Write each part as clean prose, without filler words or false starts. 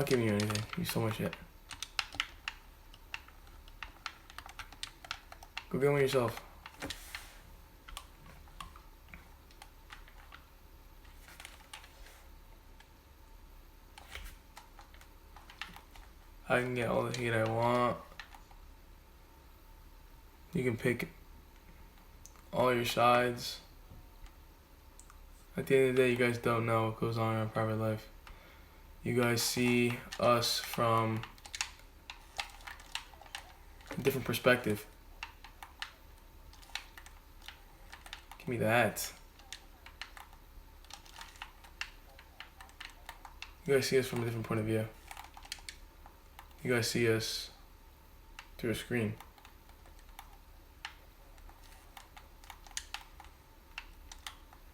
not giving you anything. You so much shit. Go get one yourself. I can get all the hate I want. You can pick all your sides. At the end of the day, you guys don't know what goes on in our private life. You guys see us from a different perspective. Give me that. You guys see us from a different point of view. You guys see us through a screen.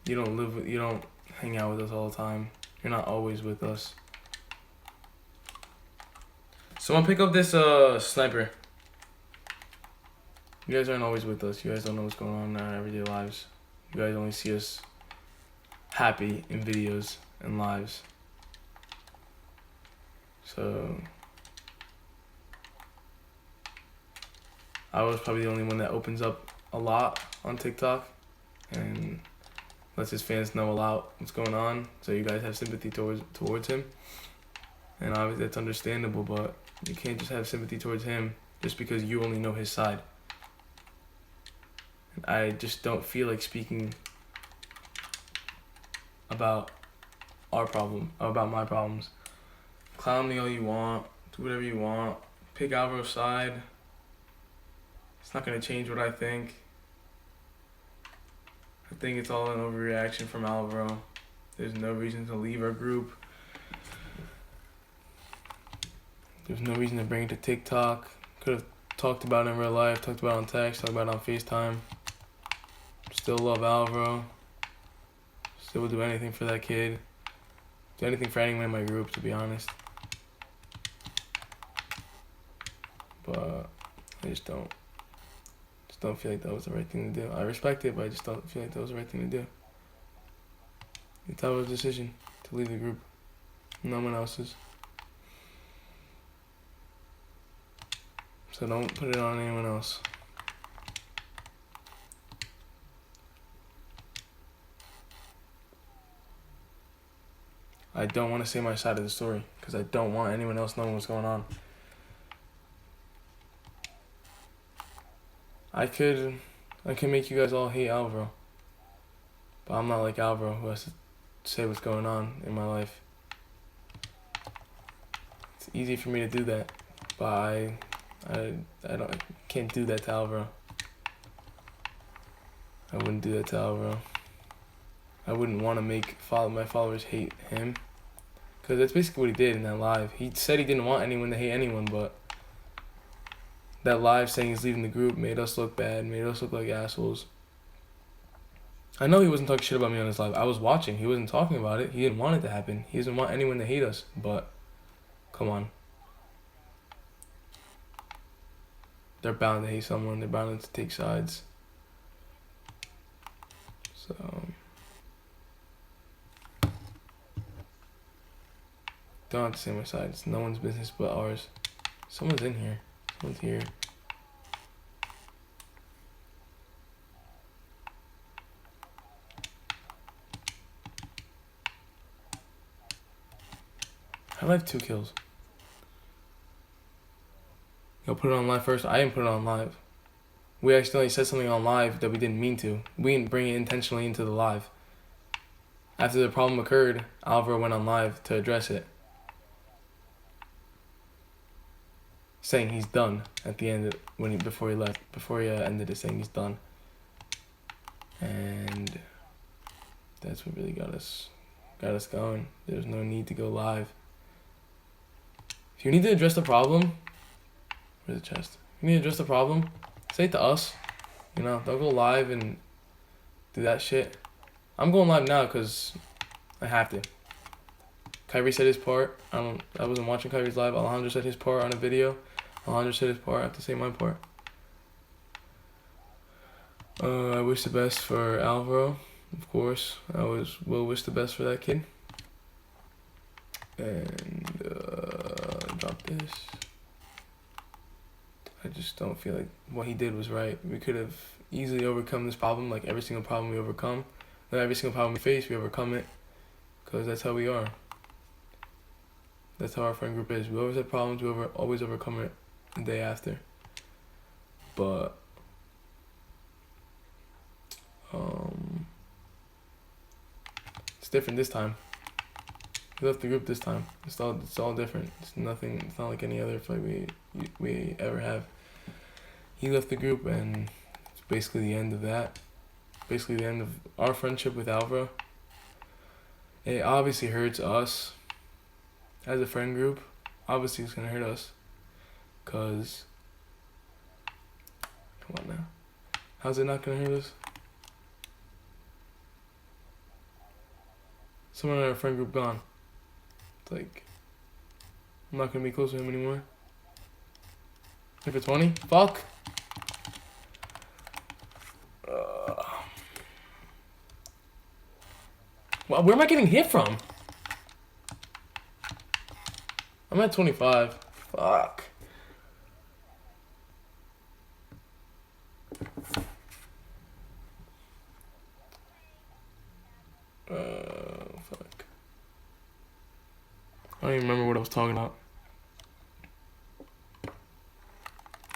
You don't hang out with us all the time. You're not always with us. So I'm gonna pick up this sniper. You guys aren't always with us. You guys don't know what's going on in our everyday lives. You guys only see us happy in videos and lives. So I was probably the only one that opens up a lot on TikTok and lets his fans know a lot what's going on, so you guys have sympathy towards him. And obviously that's understandable, but you can't just have sympathy towards him just because you only know his side. And I just don't feel like speaking about our problem, about my problems. Clown me all you want, do whatever you want, pick Alvaro's side. It's not gonna change what I think. I think it's all an overreaction from Alvaro. There's no reason to leave our group. There's no reason to bring it to TikTok. Could have talked about it in real life, talked about it on text, talked about it on FaceTime. Still love Alvaro. Still would do anything for that kid. Do anything for anyone in my group, to be honest. But I just don't feel like that was the right thing to do. I respect it, but I just don't feel like that was the right thing to do. It's Alvaro's decision to leave the group. No one else's. So don't put it on anyone else. I don't want to say my side of the story because I don't want anyone else knowing what's going on. I can make you guys all hate Alvaro, but I'm not like Alvaro who has to say what's going on in my life. It's easy for me to do that, but I can't do that to Alvaro. I wouldn't do that to Alvaro. I wouldn't want to make my followers hate him, because that's basically what he did in that live. He said he didn't want anyone to hate anyone, but that live saying he's leaving the group made us look bad, made us look like assholes. I know he wasn't talking shit about me on his live. I was watching. He wasn't talking about it. He didn't want it to happen. He doesn't want anyone to hate us, but come on. They're bound to hate someone. They're bound to take sides. So don't have to say my side. It's no one's business but ours. Someone's in here. Someone's here. I have 2 kills. Yo, put it on live first. I didn't put it on live. We accidentally said something on live that we didn't mean to. We didn't bring it intentionally into the live. After the problem occurred, Alvaro went on live to address it, saying he's done at the end before he left, before he ended it, saying he's done. And that's what really got us going. There's no need to go live. If you need to address the problem, where's the chest? If you need to address the problem, say it to us. You know, don't go live and do that shit. I'm going live now because I have to. Kyrie said his part. I wasn't watching Kyrie's live. Alejandro said his part on a video. Alejandro said his part. I have to say my part. I wish the best for Alvaro, of course. I will wish the best for that kid. And this. I just don't feel like what he did was right. We could have easily overcome this problem, like every single problem we overcome. Not every single problem we face, we overcome it. Because that's how we are. That's how our friend group is. We always have problems, we always overcome it the day after. But it's different this time. We left the group this time. It's all different. It's nothing. It's not like any other fight we ever have. He left the group, and it's basically the end of that. Basically the end of our friendship with Alvaro. It obviously hurts us as a friend group. Obviously it's gonna hurt us, cause come on now, how's it not gonna hurt us? Someone in our friend group gone. It's like, I'm not gonna be close to him anymore. Here for 20? Fuck. Well, where am I getting hit from? I'm at 25. Fuck. Fuck. I don't even remember what I was talking about.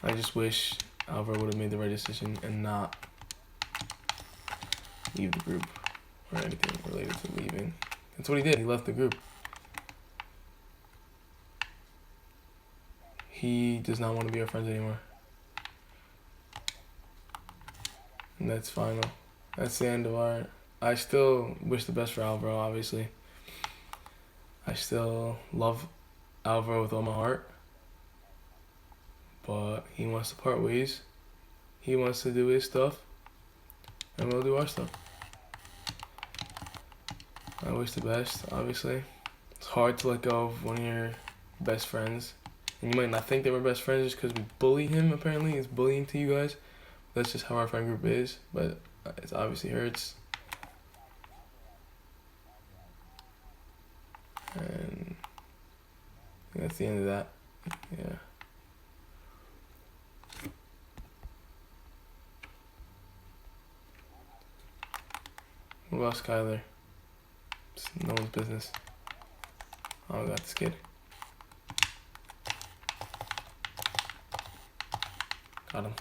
I just wish Alvaro would have made the right decision and not leave the group or anything related to leaving. That's what he did. He left the group. He does not want to be our friends anymore. And that's final. That's the end of our... I still wish the best for Alvaro, obviously. I still love Alvaro with all my heart. But he wants to part ways. He wants to do his stuff. And we'll do our stuff. I wish the best, obviously. It's hard to let go of one of your best friends. And you might not think they were best friends just because we bully him, apparently. It's bullying to you guys. That's just how our friend group is. But it obviously hurts. And that's the end of that. Yeah. What about Skylar? It's no one's business. Oh, I got this kid. Got him.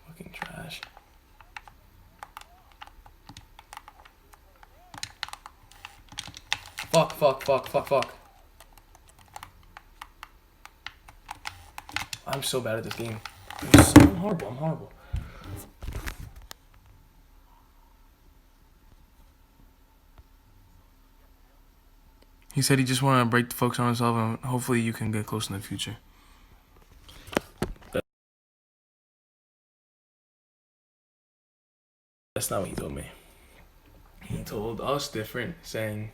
Fucking trash. Fuck. I'm so bad at this game. I'm horrible. He said he just wanted to break the focus on himself, and hopefully you can get close in the future. That's not what he told me. He told us different, saying...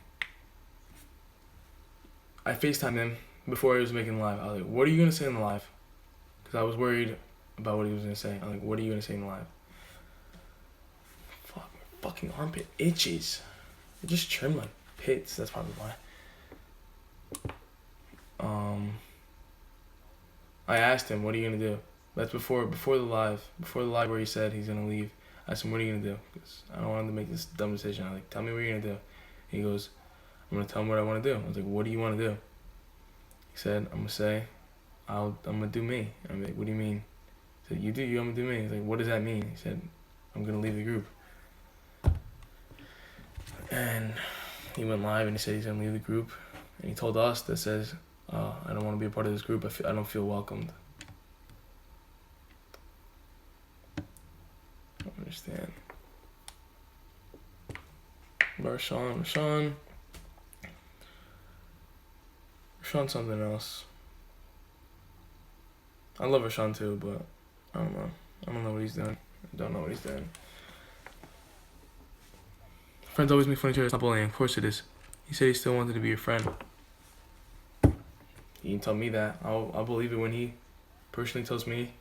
I FaceTimed him before he was making the live. I was like, what are you going to say in the live? Because I was worried about what he was going to say. I'm like, what are you going to say in the live? Fuck, my fucking armpit itches. I just trimmed my pits. That's probably why. I asked him, what are you going to do? That's before the live where he said he's going to leave. I asked him, what are you going to do? Because I don't want him to make this dumb decision. I'm like, tell me what you're going to do. He goes, I'm going to tell him what I want to do. I was like, what do you want to do? He said, I'm going to say, I'm going to do me. I'm like, what do you mean? He said, you do you, I'm going to do me. He's like, what does that mean? He said, I'm going to leave the group. And he went live and he said he's going to leave the group. And he told us that says, I don't want to be a part of this group. I don't feel welcomed. I don't understand. But Rashawn's something else. I love Rashawn too, but I don't know. I don't know what he's doing. I don't know what he's doing. Friends always make fun of each other. It's not bullying. Of course it is. He said he still wanted to be your friend. He didn't tell me that. I'll believe it when he personally tells me,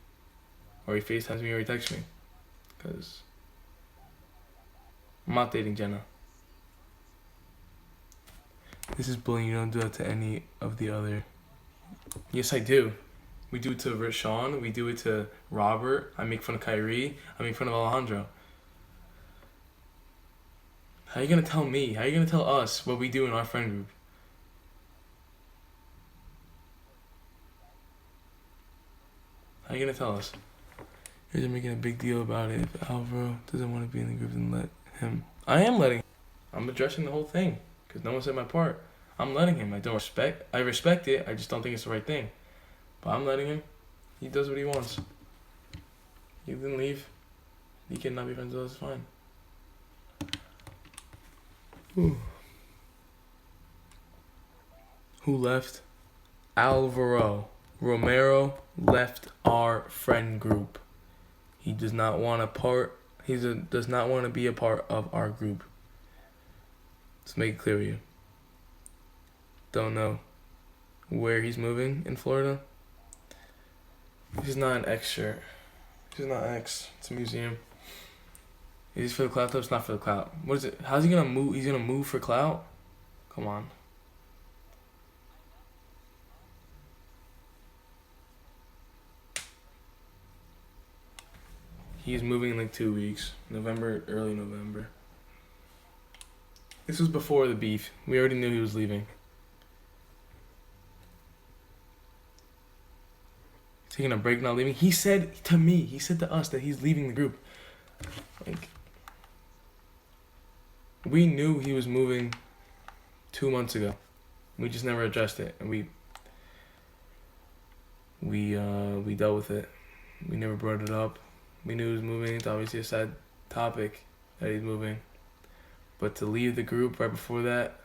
or he FaceTimes me, or he texts me. Because I'm not dating Jenna. This is bullying. You don't do that to any of the other. Yes, I do. We do it to Rashawn. We do it to Robert. I make fun of Kyrie. I make fun of Alejandro. How you gonna tell me? How you gonna tell us what we do in our friend group? How you gonna tell us? You're making a big deal about it. If Alvaro doesn't want to be in the group, then let him. I am letting him. I'm addressing the whole thing because no one said my part. I'm letting him. I respect it. I just don't think it's the right thing. But I'm letting him. He does what he wants. You can leave. You cannot be friends with us. It's fine. Ooh. Who left? Alvaro. Romero left our friend group. He does not want a part. Does not want to be a part of our group. Let's make it clear to you. Don't know where he's moving in Florida. This is not an X shirt. This is not X. It's a museum. Is this for the clout though? It's not for the clout. What is it? How's he gonna move? He's gonna move for clout? Come on. He's moving in like 2 weeks. Early November. This was before the beef. We already knew he was leaving. Taking a break, not leaving. He said to us that he's leaving the group. Like, we knew he was moving 2 months ago. We just never addressed it, and we dealt with it. We never brought it up. We knew he was moving. It's obviously a sad topic that he's moving. But to leave the group right before that,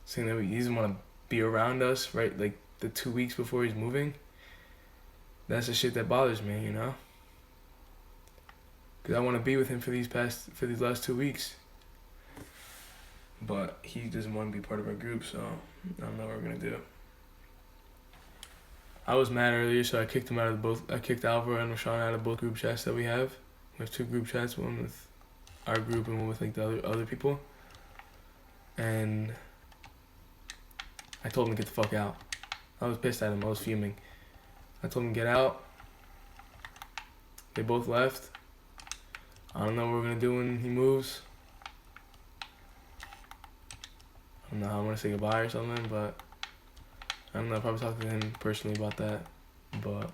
saying that he doesn't want to be around us, right? Like the 2 weeks before he's moving, that's the shit that bothers me, you know? Because I want to be with him for these last 2 weeks. But he doesn't want to be part of our group, so I don't know what we're going to do. I was mad earlier, so I kicked him out of I kicked Alvaro and Rashawn out of both group chats that we have. We have 2 group chats, one with our group and one with like the other people. And I told him to get the fuck out. I was pissed at him. I was fuming. I told him to get out. They both left. I don't know what we're gonna do when he moves. I don't know how I'm gonna say goodbye or something, but I don't know. I'll probably talk to him personally about that. But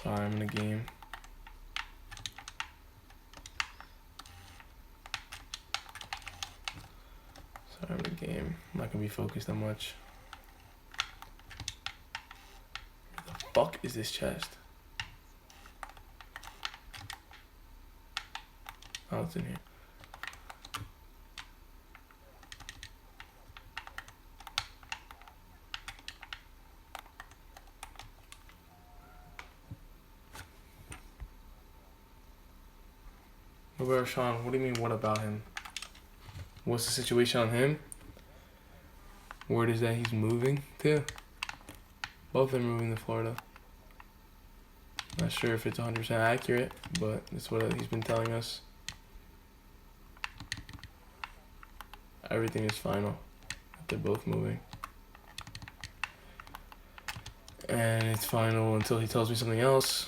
sorry, I'm in a game. Sorry, I'm in a game. I'm not gonna be focused that much. Where the fuck is this chest? Oh, it's in here. What about Sean? What do you mean, what about him? What's the situation on him? Word is that he's moving to. Both are moving to Florida. Not sure if it's 100% accurate, but it's what he's been telling us. Everything is final. They're both moving. And it's final until he tells me something else.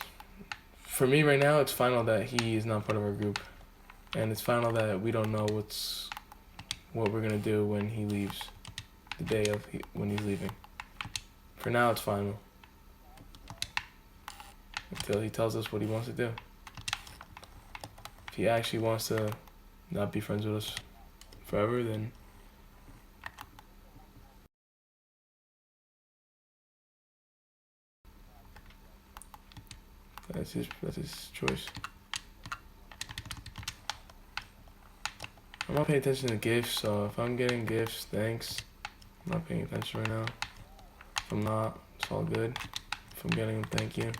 For me right now, it's final that he is not part of our group. And it's final that we don't know what we're going to do when he leaves. The day of when he's leaving. For now, it's final. Until he tells us what he wants to do. If he actually wants to not be friends with us forever, then that's his choice. I'm not paying attention to gifts, so if I'm getting gifts, thanks. I'm not paying attention right now. If I'm not, it's all good. If I'm getting them, thank you.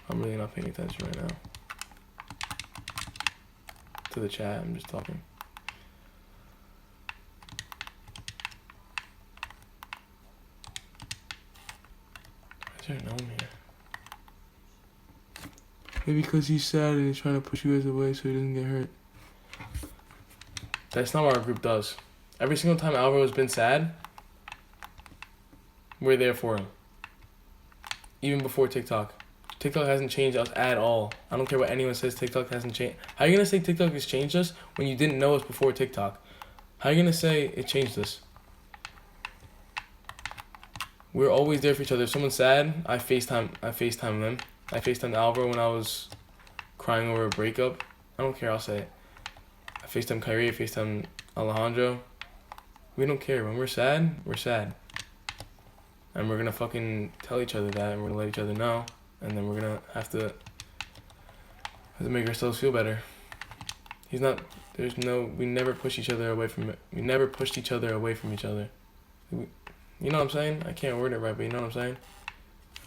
I'm really not paying attention right now. To the chat, I'm just talking. there a gnome here? Maybe because he's sad and he's trying to push you guys away so he doesn't get hurt. That's not what our group does. Every single time Alvaro has been sad, we're there for him. Even before TikTok. TikTok hasn't changed us at all. I don't care what anyone says, TikTok hasn't changed. How are you going to say TikTok has changed us when you didn't know us before TikTok? How are you going to say it changed us? We're always there for each other. If someone's sad, I FaceTime them. I FaceTimed Alvaro when I was crying over a breakup. I don't care, I'll say it. I FaceTime Kyrie, I FaceTime Alejandro. We don't care. When we're sad, we're sad. And we're going to fucking tell each other that, and we're going to let each other know. And then we're going to have to make ourselves feel better. We never push each other away from it. We never pushed each other away from each other. You know what I'm saying? I can't word it right, but you know what I'm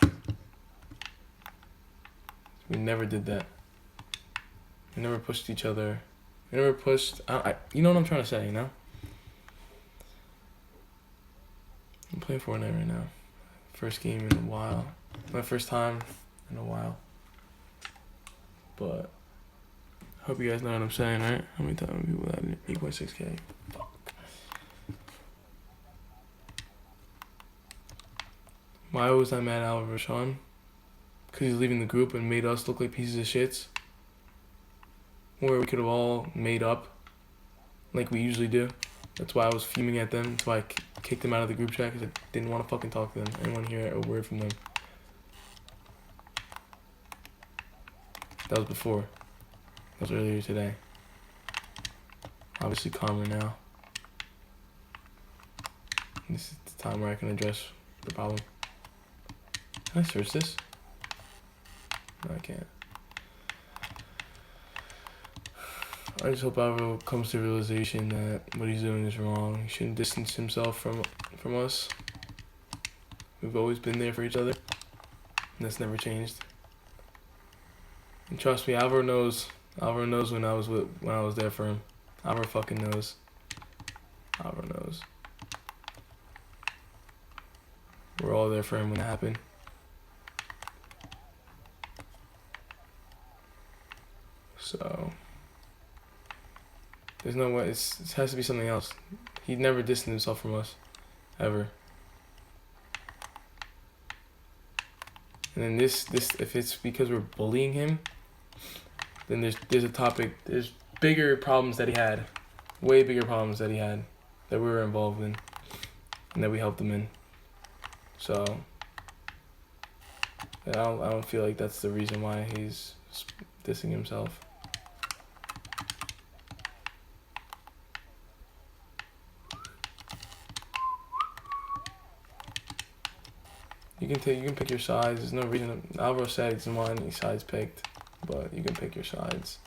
saying? We never did that. We never pushed each other. We never pushed... you know what I'm trying to say, you know? I'm playing Fortnite right now. First game in a while. My first time in a while. But I hope you guys know what I'm saying, right? How many people have 8.6K? Fuck. Why was I mad at Alvaro Sean? Because he's leaving the group and made us look like pieces of shits. Where we could have all made up like we usually do. That's why I was fuming at them. That's why I kicked them out of the group chat, because I didn't want to fucking talk to them. I didn't want to hear a word from them. That was before. That was earlier today. Obviously calmer now. This is the time where I can address the problem. Can I search this? No, I can't. I just hope Alvaro comes to the realization that what he's doing is wrong. He shouldn't distance himself from us. We've always been there for each other, and that's never changed. And trust me, Alvaro knows. Alvaro knows when I was there for him. Alvaro fucking knows. Alvaro knows. We're all there for him when it happened. So there's no way. It has to be something else. He never distanced himself from us, ever. And then this, if it's because we're bullying him, then there's bigger problems that he had, way bigger problems that he had, that we were involved in, and that we helped him in. So I don't feel like that's the reason why he's dissing himself. You can pick your sides. There's no reason. Alvaro said he doesn't want any sides picked, but you can pick your sides.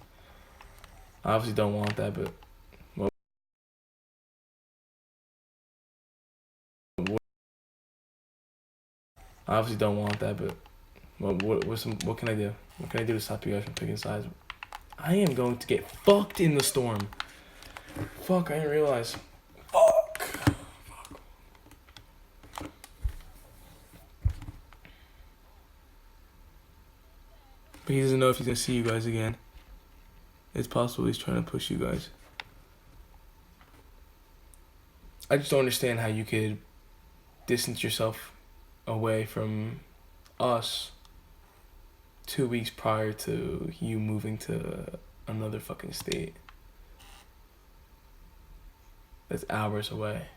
I obviously don't want that, but what can I do? What can I do to stop you guys from picking sides? I am going to get fucked in the storm. Fuck, I didn't realize. Fuck. But he doesn't know if he's gonna see you guys again. It's possible he's trying to push you guys. I just don't understand how you could distance yourself away from us 2 weeks prior to you moving to another fucking state that's hours away.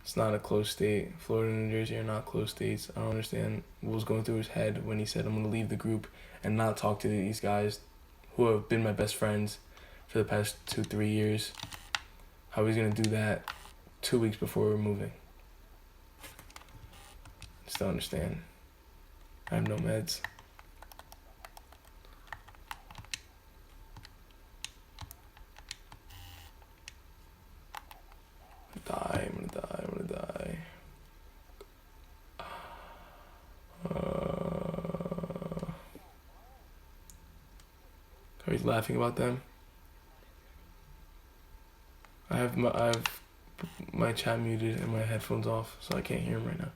It's not a close state. Florida and New Jersey are not close states. I don't understand what was going through his head when he said, I'm going to leave the group and not talk to these guys who have been my best friends for the past 2-3 years. How he's going to do that 2 weeks before we're moving. Just don't understand. I have no meds. I'm gonna die. He's laughing about them. I have my chat muted and my headphones off, so I can't hear him right now.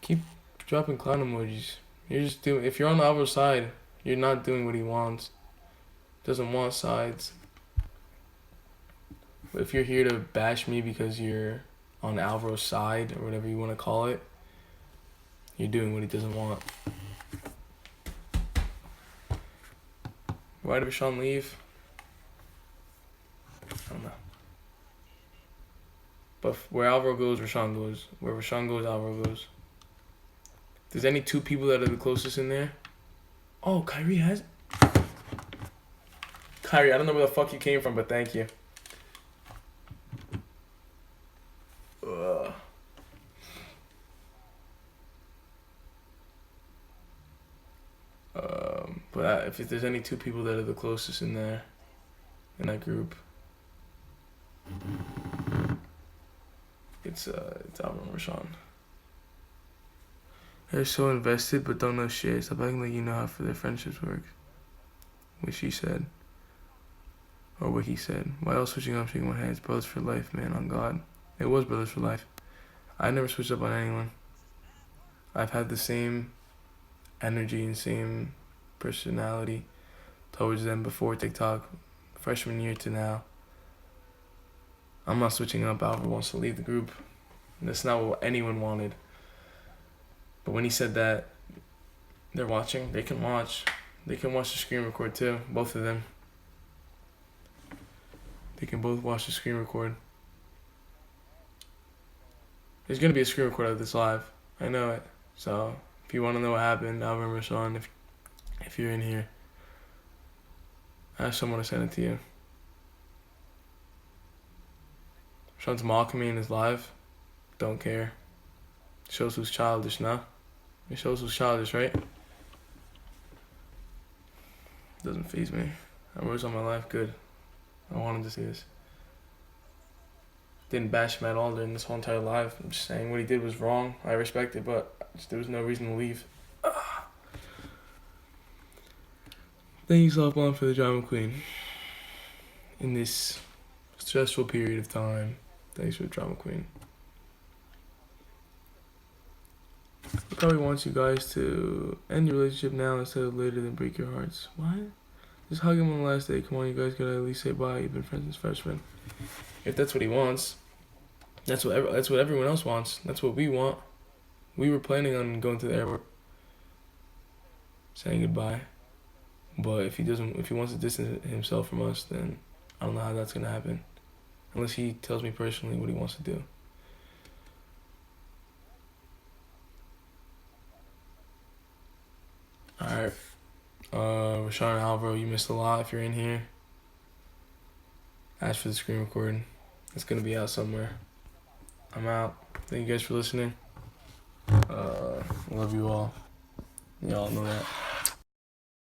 Keep dropping clown emojis. You're just doing. If you're on the Alvaro's side, you're not doing what he wants. Doesn't want sides. But if you're here to bash me because you're on Alvaro's side or whatever you want to call it, you're doing what he doesn't want. Why did Rashawn leave? I don't know. But where Alvaro goes, Rashawn goes. Where Rashawn goes, Alvaro goes. If there's any two people that are the closest in there. Oh, Kyrie has. Kyrie, I don't know where the fuck you came from, but thank you. Ugh. But if there's any two people that are the closest in there, in that group, it's Alvaro and Rashawn. They're so invested, but don't know shit. Stop acting like you know how their friendships work. What she said. Or what he said. Why else switching up, shaking my hands? Brothers for life, man, on God. It was brothers for life. I never switched up on anyone. I've had the same energy and same personality towards them before TikTok, freshman year to now. I'm not switching up. Alvaro wants to leave the group. That's not what anyone wanted. But when he said that they're watching, they can watch. They can watch the screen record too, both of them. They can both watch the screen record. There's going to be a screen record of this live. I know it. So, if you want to know what happened, Alvaro and Rashawn, if you're in here, ask someone to send it to you. Rashawn's mocking me in his live. Don't care. Shows who's childish now. It shows who's childish, right? Doesn't faze me. I works on my life. Good. I wanted to see this. Didn't bash him at all during this whole entire live. I'm just saying what he did was wrong. I respect it, but there was no reason to leave. Thank you, Softball, for the drama queen. In this stressful period of time. Thanks for the drama queen. He probably wants you guys to end your relationship now instead of later than break your hearts. What? Just hug him on the last day. Come on, you guys gotta at least say bye. You've been friends since freshman. If that's what he wants, that's what everyone else wants. That's what we want. We were planning on going to the airport, saying goodbye. But if he wants to distance himself from us, then I don't know how that's gonna happen, unless he tells me personally what he wants to do. Alright. Rashawn and Alvaro, you missed a lot if you're in here. Ask for the screen recording. It's gonna be out somewhere. I'm out. Thank you guys for listening. Love you all. Y'all know that.